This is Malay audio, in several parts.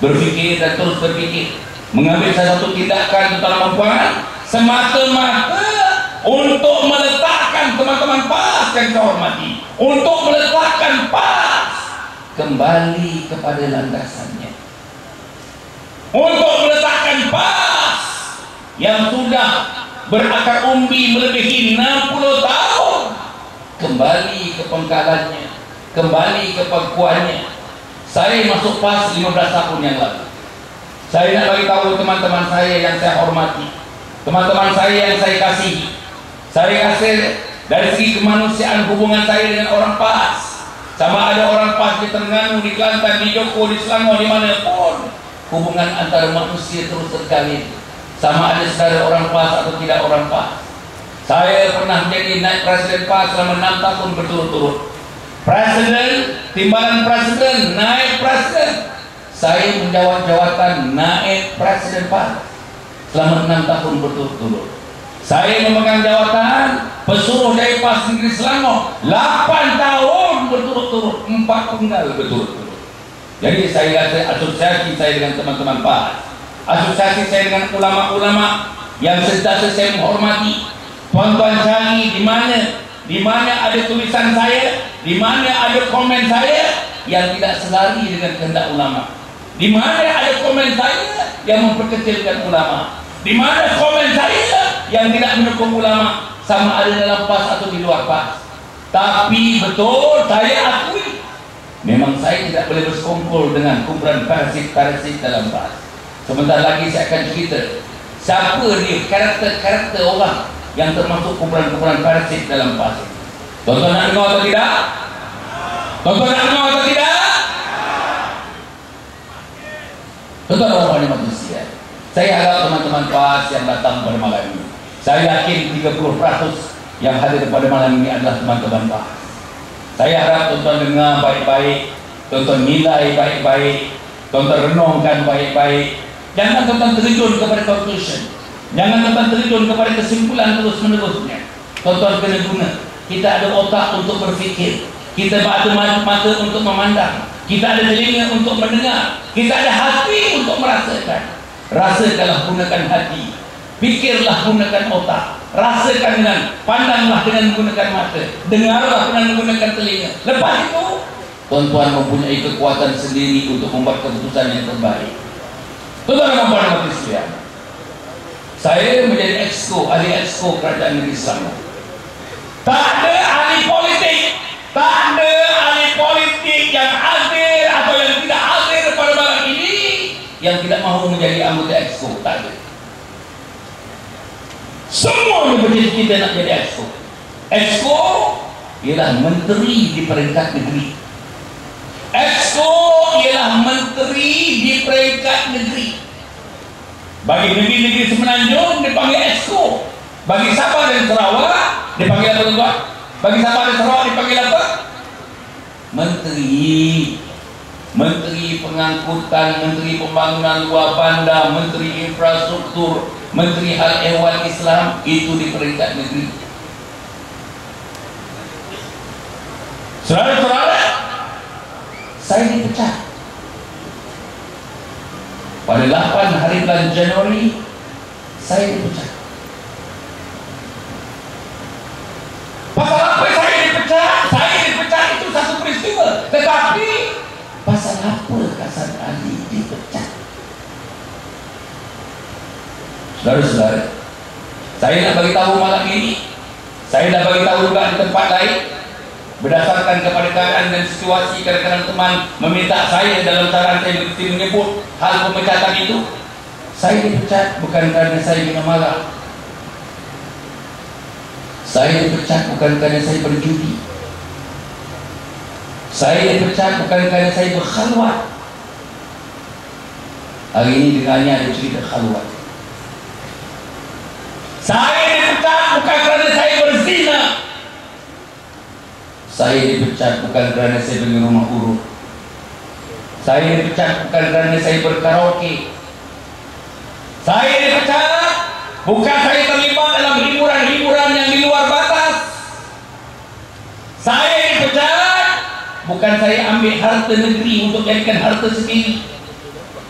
berpikir dan terus berpikir, mengambil satu tindakan dalam membuang semata-mata untuk meletakkan teman-teman PAS yang saya hormati, untuk meletakkan PAS kembali kepada landasannya, untuk meletakkan PAS yang sudah berakar umbi melebihi 60 tahun kembali ke pangkalannya, kembali ke pangkuannya. Saya masuk PAS 15 tahun yang lalu. Saya nak bagi tahu teman-teman saya yang saya hormati, teman-teman saya yang saya kasihi. Saya kasih dari segi kemanusiaan hubungan saya dengan orang PAS, sama ada orang PAS di Terengganu, di Kelantan, di Joko, di Selangor, di mana pun, hubungan antara manusia terus terjalin, sama ada saudara orang PAS atau tidak orang PAS. Saya pernah menjadi naib presiden PAS selama 6 tahun berturut-turut. Presiden, timbalan presiden, naib presiden. Saya menjawab jawatan naib presiden PAS selama 6 tahun berturut-turut. Saya memegang jawatan pesuruh dari PAS Negeri Selangor 8 tahun berturut-turut, 4 penggal berturut-turut. Jadi saya rasa asosiasi saya dengan teman-teman PAS, asosiasi saya dengan ulama-ulama yang sentiasa saya menghormati. Tuan-tuan cari di mana ada tulisan saya, di mana ada komen saya yang tidak selari dengan kehendak ulama, di mana ada komen saya yang memperkecilkan ulama, di mana komen saya yang tidak mendukung ulama, sama ada dalam PAS atau di luar PAS. Tapi betul saya akui, memang saya tidak boleh bersekongkol dengan kumpulan parasit-parasit dalam PAS. Sebentar lagi saya akan cerita siapa dia, karakter-karakter orang yang termasuk kumpulan-kumpulan parasit dalam PAS. Tuan-tuan nak dengar atau tidak? Tuan-tuan nak dengar atau tidak? Tuan-tuan dan manusia, saya harap teman-teman PAS yang datang pada malam ini, saya yakin 30% yang hadir pada malam ini adalah teman-teman PAS. Saya harap tuan-tuan dengar baik-baik, tuan-tuan nilai baik-baik, tuan-tuan renungkan baik-baik. Jangan tuan-tuan terjun kepada conclusion, jangan tuan-tuan terjun kepada kesimpulan terus-menerusnya. Tuan-tuan kena guna, kita ada otak untuk berfikir, kita ada mata untuk memandang, kita ada telinga untuk mendengar, kita ada hati untuk merasakan. Rasakanlah, gunakan hati, pikirlah, gunakan otak, rasakan dengan, pandanglah dengan menggunakan mata, dengarlah dengan menggunakan telinga. Lepas itu tuan-tuan mempunyai kekuatan sendiri untuk membuat keputusan yang terbaik. Tuan-tuan dan puan-puan sekalian, saya menjadi exco, ahli exco Kerajaan Negeri Selangor. Tak ada ahli politik, tak ada ahli politik yang hadir atau yang tidak hadir pada malam ini yang tidak mahu menjadi anggota exco. Tak ada. Semuanya bercita-cita nak jadi exco. Exco ialah menteri di peringkat negeri. Exco ialah menteri di peringkat negeri. Bagi negeri-negeri Semenanjung dipanggil exco. Bagi Sabah dan Sarawak dipanggil apa tuan? Bagi Sabah dan Sarawak dipanggil apa? Menteri. Menteri Pengangkutan, Menteri Pembangunan Luar Bandar, Menteri Infrastruktur, Menteri Hal Ehwal Islam, itu di peringkat negeri. Saudara-saudara, saya dipecat pada 8 hari bulan Januari. Saya dipecat. Pasal apa saya dipecat? Saya dipecat itu satu peristiwa, tetapi pasal apa Hasan Ali dipecat? Saudara-saudara, saya nak bagi tahu malam ini, saya dah bagi tahu juga di tempat lain, berdasarkan kepada keadaan dan situasi. Kadang-kadang teman meminta saya dalam saran saya mesti menyebut hal pemecatan itu. Saya dipecat bukan kerana saya minum arak. Saya dipecat bukan kerana saya berjudi. Saya dipecat bukan kerana saya berkhalwat. Hari ini dengannya ada cerita khalwat. Saya dipecat bukan kerana saya berzina. Saya dipecat bukan kerana saya beli rumah urut. Saya dipecat bukan kerana saya berkaraoke. Saya dipecat bukan saya terlibat dalam hiburan-hiburan yang di luar batas. Saya dipecat bukan saya ambil harta negeri untuk jadikan harta sendiri.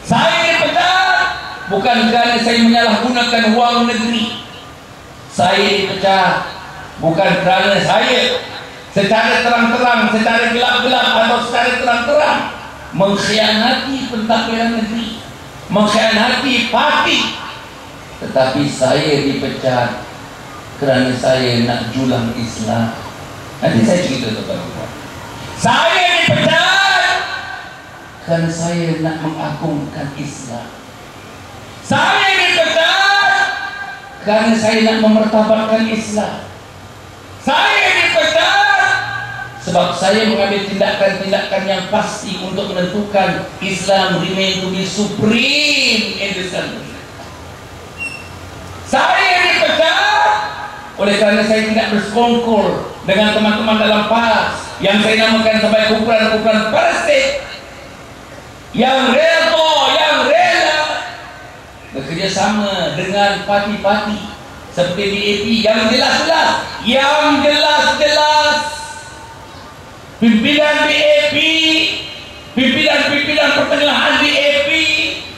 Saya dipecat bukan kerana saya menyalahgunakan wang negeri. Saya dipecat bukan kerana saya secara terang-terang, secara gelap-gelap atau secara terang-terang mengkhianati pentadbiran negeri, mengkhianati parti. Tetapi saya dipecat kerana saya nak julang Islam. Nanti saya cerita tuan-tuan. Saya dipecat kerana saya nak mengagungkan Islam. Saya dipecat kerana saya nak memertabatkan Islam. Saya dipecat sebab saya mengambil tindakan-tindakan yang pasti untuk menentukan Islam remain to be supreme in this country. Saya dipecat oleh kerana saya tidak bersekongkol dengan teman-teman dalam PAS yang saya namakan sebagai kumpulan-kumpulan parasite yang rela bekerjasama dengan parti-parti seperti DAP yang jelas-jelas pimpinan DAP, pimpinan pertengahan DAP,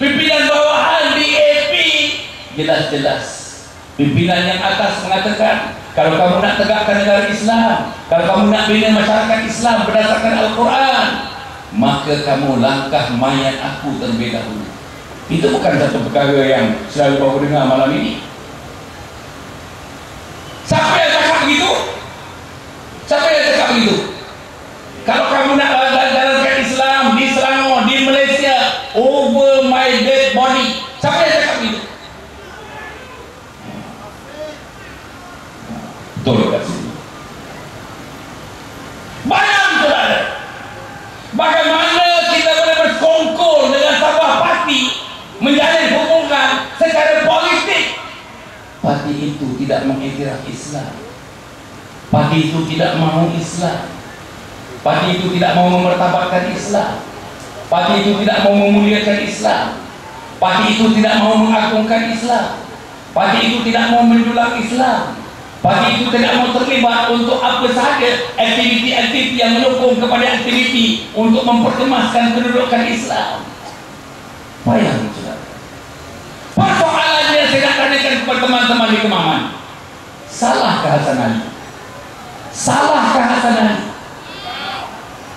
pimpinan bawahan DAP, jelas-jelas pimpinan yang atas mengatakan, kalau kamu nak tegakkan negara Islam, kalau kamu nak bina masyarakat Islam berdasarkan Al-Quran, maka kamu langkah mayat aku terlebih dahulu. Itu bukan satu perkara yang selalu baru dengar malam ini. Siapa yang cakap begitu? Siapa yang cakap begitu? Kalau kamu nak jalankan Islam di Selangor, di Malaysia, over my dead body, siapa yang cakap begitu? Betul kat sini. Bayang saudara, bagaimana kita boleh bersekongkol dengan sebuah parti, menjalin hubungan secara politik. Parti itu tidak mengiktiraf Islam. Parti itu tidak mahu Islam. Parti itu tidak mau memertabatkan Islam. Parti itu tidak mau memuliakan Islam. Parti itu tidak mau mengagungkan Islam. Parti itu tidak mau menjulang Islam. Parti itu tidak mau terlibat untuk apa sahaja aktiviti-aktiviti yang mendukung kepada aktiviti untuk memperkemaskan kedudukan Islam. Bayang saudara. Persoalannya saya nak tanyakan kepada teman-teman di Kemaman. Salahkah Hasan Ali? Salahkah Hasan Ali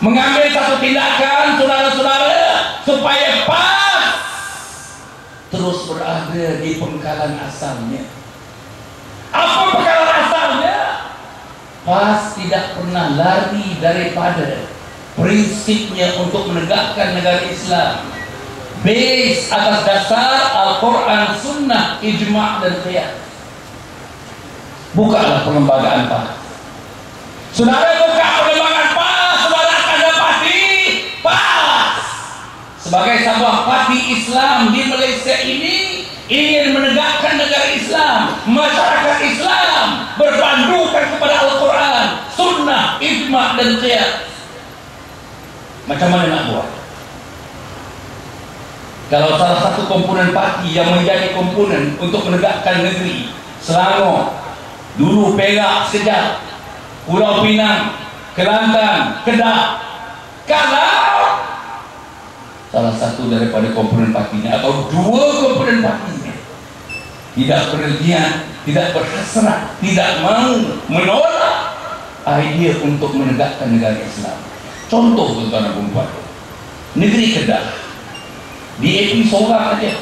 mengambil satu tindakan saudara-saudara supaya PAS terus berada di pengkalan asalnya? Apa pengkalan asalnya? PAS tidak pernah lari daripada prinsipnya untuk menegakkan negara Islam base atas dasar Al-Quran, Sunnah, Ijma' dan Qiyas. Bukalah perlembagaan PAS. Saudara buka perlembagaan PAS, saudara akan dapati PAS sebagai sebuah parti Islam di Malaysia ini ingin menegakkan negara Islam, masyarakat Islam berpandukan kepada Al-Quran, Sunnah, Ijma' dan Qiyas. Macam mana nak buat? Kalau salah satu komponen parti yang menjadi komponen untuk menegakkan negeri Selangor, dulu Perak sekejap, Pulau Pinang, Kelantan, Kedah, kalau salah satu daripada komponen partinya atau dua komponen partinya tidak berlebihan, tidak berhasrat, tidak mau menolak idea untuk menegakkan negara Islam. Contoh tuan-tuan dan puan, negeri Kedah, DAP seorang saja.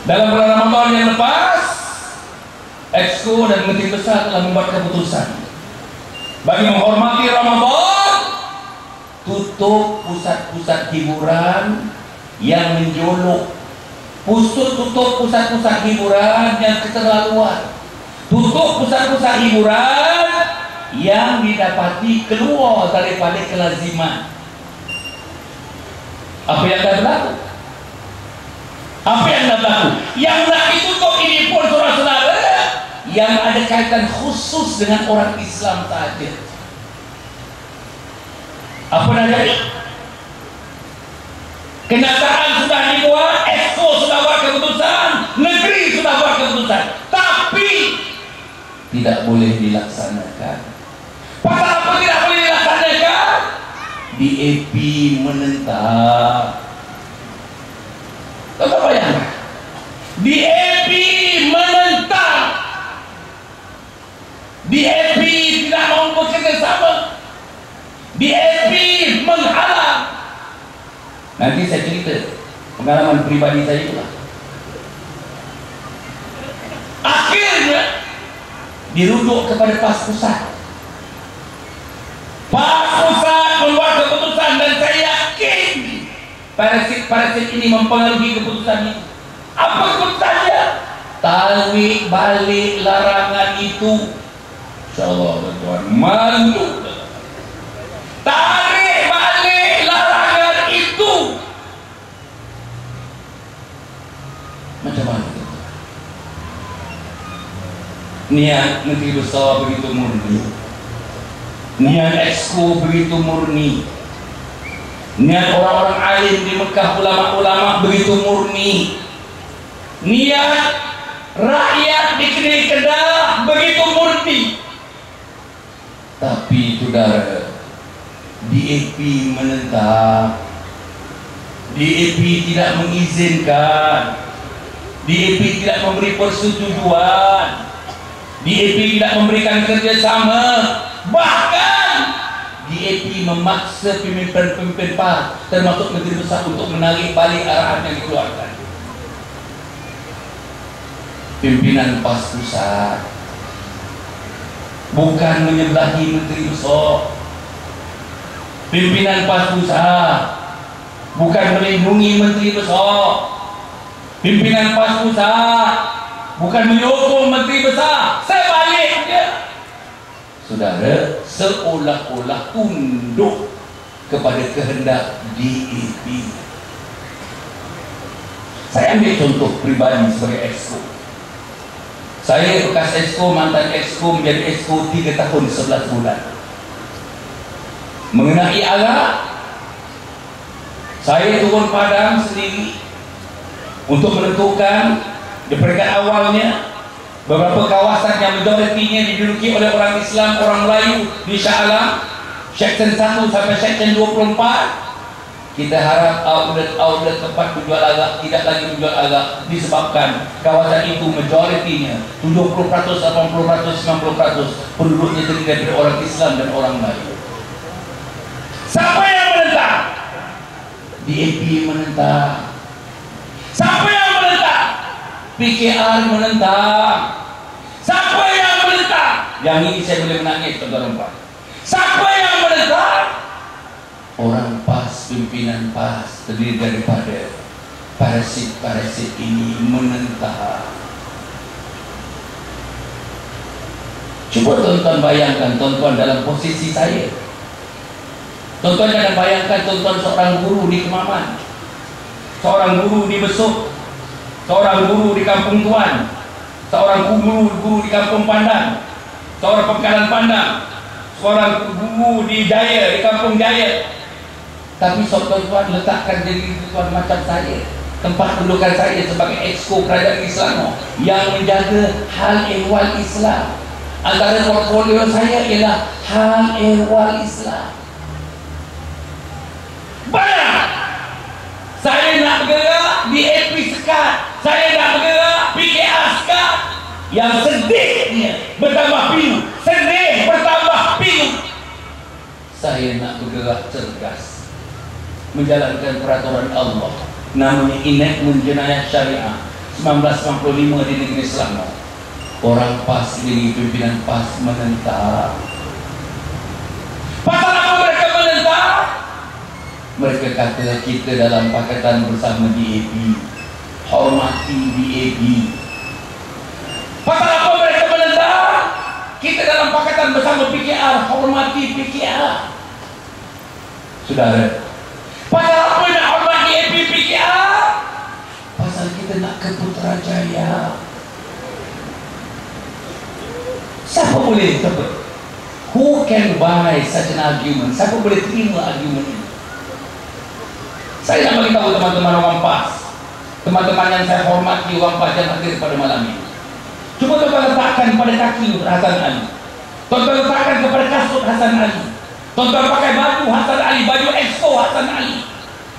Dalam bulan Ramadan yang lepas, Exco dan Menteri Besar telah membuat keputusan bagi menghormati Ramadan, tutup pusat-pusat hiburan yang menjolok, tutup pusat-pusat hiburan yang keterlaluan, tutup pusat-pusat hiburan yang didapati keluar daripada kelaziman. Apa yang dah berlaku? Apa yang dah berlaku? Yang nak ditutup ini pun saudara-saudara yang ada kaitan khusus dengan orang Islam saja. Apa dah jadi? Kenyataan sudah dibuat, Exco sudah buat keputusan, negeri sudah buat keputusan, tapi tidak boleh dilaksanakan. Pasal apa tidak boleh dilaksanakan? DAP menentang. DAP menentang, DAP tidak mau bekerjasama, DAP menghalang. Nanti saya cerita pengalaman pribadi saya itulah. Akhirnya dirujuk kepada PAS Pusat. PAS Pusat keluar keputusan, dan saya yakin parasit ini mempengaruhi keputusan itu. Apa keputusannya? Tarik balik larangan itu. InsyaAllah tuan malu. Tarik balik larangan itu. Macam mana? Niat Menteri Besar begitu murni, niat Exco begitu murni, niat orang-orang alim di Mekah, ulama-ulama begitu murni, niat rakyat di Kediri Kedah begitu murni. Tapi saudara, DAP menentang, DAP tidak mengizinkan, DAP tidak memberi persetujuan, DAP tidak memberikan kerjasama. Bahkan DAP memaksa pemimpin-pemimpin PAS termasuk Menteri Besar untuk menarik balik arahan yang dikeluarkan. Pimpinan PAS Pusat bukan menyebelahi Menteri Besar. Pimpinan PAS Pusat bukan melindungi Menteri Besar. Pimpinan PAS Pusat bukan menyokong Menteri Besar. Sebaliknya, saudara, seolah-olah tunduk kepada kehendak DAP. Saya ambil contoh pribadi sebagai Exco. Saya bekas Exco, mantan Exco, menjadi Exco 3 tahun 11 bulan. Mengenai alat, saya turun padang sendiri untuk menentukan di peringkat awalnya beberapa kawasan yang majoritinya diduduki oleh orang Islam, orang Melayu di Shah Alam, Section 1 sampai Section 24. Kita harap outlet tempat menjual arak tidak lagi menjual arak, disebabkan kawasan itu majoritinya 70%, 80%, 90% penduduknya terdiri dari orang Islam dan orang Melayu. Siapa yang menentang? DAP menentang. Siapa yang menentang? PKR menentang. Siapa yang menentang? Yang ini saya boleh menangis, tuan-tuan. Siapa yang menentang? Orang PAS, pimpinan PAS terdiri daripada parasit-parasit ini menentang. Cuba tuan-tuan bayangkan, tuan-tuan dalam posisi saya. Tuan-tuan jangan bayangkan tuan-tuan seorang guru di Kemaman, seorang guru di Besuk, seorang guru di Kampung Tuan, seorang guru di Kampung Pandang, seorang Pekalan Pandang, seorang guru di Jaya, di Kampung Jaya. Tapi tuan-tuan letakkan diri tuan macam saya, tempat kedudukan saya sebagai Exco Kerajaan Islam yang menjaga hal ehwal Islam. Antara portfolio saya ialah hal ehwal Islam. Banyak. Saya nak bergerak DAP sekat, saya nak bergerak PKR sekat. Yang sedihnya bertambah pilu, sedih bertambah pilu. Saya nak bergerak cergas, menjalankan peraturan Allah, namanya Enactment Jenayah Syariah 1995 di negeri Selangor. Orang PAS ini, pimpinan PAS menentang. Pasal apa mereka menentang? Mereka kata kita dalam pakatan bersama DAP, hormati DAP. Pasal apa mereka menentang? Kita dalam pakatan bersama PKR, hormati PKR. Saudara, pasal apa nak hormat DAP PKR? Pasal kita nak ke Putrajaya. Siapa boleh tebak? Who can buy such an argument? Siapa boleh terima argument ini? Saya nak beritahu teman-teman orang PAS, teman-teman yang saya hormati, orang PAS yang hadir pada malam ini. Cuba tuan-tuan letakkan pada kaki Hasan Ali, tuan-tuan letakkan kepada kasut Hasan Ali, tuan-tuan pakai baju Hasan Ali, baju Exco Hasan Ali,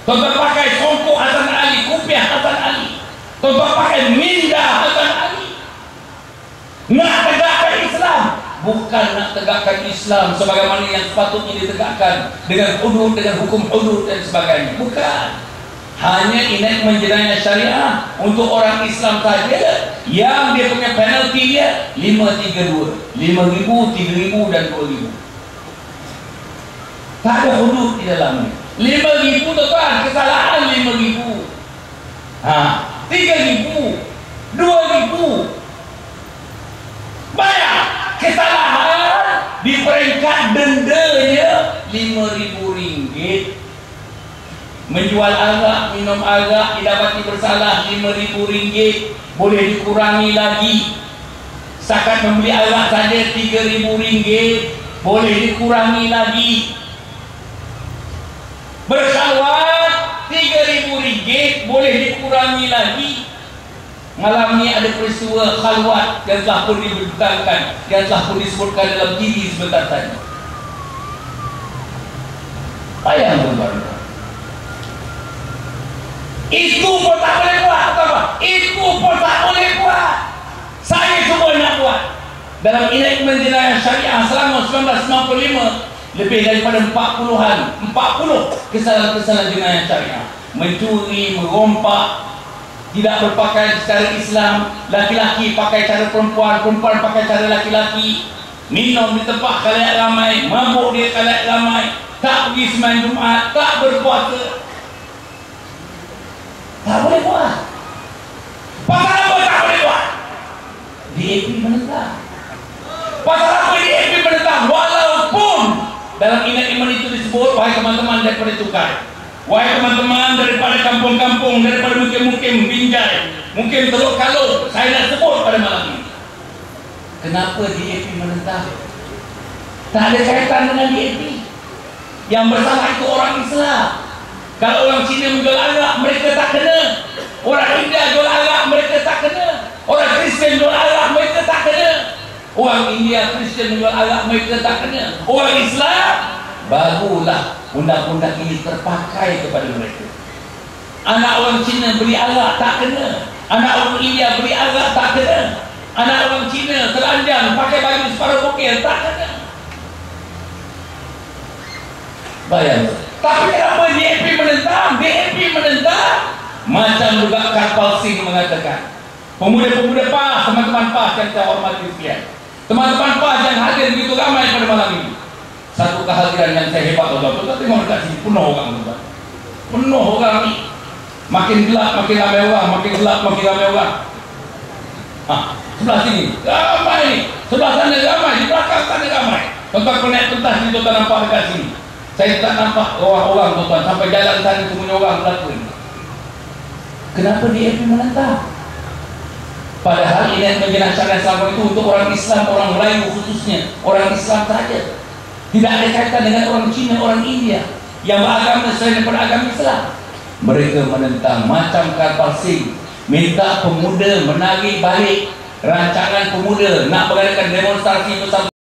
tuan-tuan pakai songkok Hasan Ali, kupiah Hasan Ali, tuan-tuan pakai min bukan nak tegakkan Islam sebagaimana yang sepatutnya ditegakkan dengan hudud, dengan hukum hudud dan sebagainya. Bukan. Hanya inaik menjenayah syariah untuk orang Islam saja, yang dia punya penalti dia 532, 5,000, 3,000 dan 2,000. Tak ada hudud di dalamnya. 5,000 tuan, kesalahan 5,000. 3,000, 2,000. Bayar kesalahan di peringkat dendanya RM5,000. Menjual arak, minum arak, didapati bersalah RM5,000, boleh dikurangi lagi. Setakat membeli arak saja RM3,000, boleh dikurangi lagi. Bersalawat RM3,000, boleh dikurangi lagi. Malam ni ada peristiwa khalwat yang telah pun diberitakan, yang telah pun disebutkan dalam TV sebentar tadi. Bayang tuan-tuan, itu pun tak boleh buat, apa? Itu pun tak boleh buat. Saya cuba nak buat. Dalam inaik menjenayah syariah selama 1995, lebih daripada 40 kesalahan-kesalahan jenayah syariah. Mencuri, merompak, tidak berpakaian secara Islam, laki-laki pakai cara perempuan, perempuan pakai cara laki-laki, minum di tempat khalayak ramai, mabuk di khalayak ramai, tak pergi sembahyang Jumaat, tak berpuasa. Tak boleh buat. Pasal apa tak boleh buat? DAP menentang. Pasal apa DAP menentang? Walaupun dalam inaik iman itu disebut, wahai teman-teman daripada Tukai, wahai teman-teman daripada kampung-kampung, daripada mukim-mukim Binjai, mungkin Teluk Kalung, saya nak sebut pada malam ini. Kenapa DAP menentang? Tak ada kaitan dengan DAP. Yang bersalah itu orang Islam. Kalau orang Cina menjual arak, mereka tak kena. Orang India jual arak, mereka tak kena. Orang Kristian jual arak, mereka tak kena. Orang India, Kristian menjual arak, mereka tak kena. Orang Islam, barulah undang-undang ini terpakai kepada mereka. Anak orang Cina beli arak, tak kena. Anak orang India beli arak, tak kena. Anak orang Cina telanjang pakai baju separuh bokeh, tak kena. Bayang. Tapi kenapa DAP menentang? DAP menentang macam juga Karpal Singh mengatakan. Pemuda-pemuda PAS, teman-teman PAS yang saya hormati sekalian, teman-teman PAS yang hadir begitu ramai pada malam ini. Satu kehadiran yang saya hebat, tuan-tuan. Tengok dekat sini, penuh orang, tuan-tuan. Penuh orang ni. Makin gelap, makin ramai orang. Makin gelap, makin ramai orang. Sebelah sini, ramai ni. Sebelah sana ramai, di belakang sana ramai. Tuan-tuan kau naik pentas ni, tuan-tuan nampak dekat sini. Saya tak nampak orang-orang, tuan-tuan. Sampai jalan sana semuanya orang berlaku. Kenapa DAP menentang? Padahal ini menjenayah syariah selama itu untuk orang Islam, orang Melayu khususnya, orang Islam saja. Tidak ada kaitan dengan orang Cina, orang India yang beragama selain daripada agama Islam. Mereka menentang macam Karpal Singh, minta pemuda menarik balik rancangan pemuda nak mengadakan demonstrasi bersama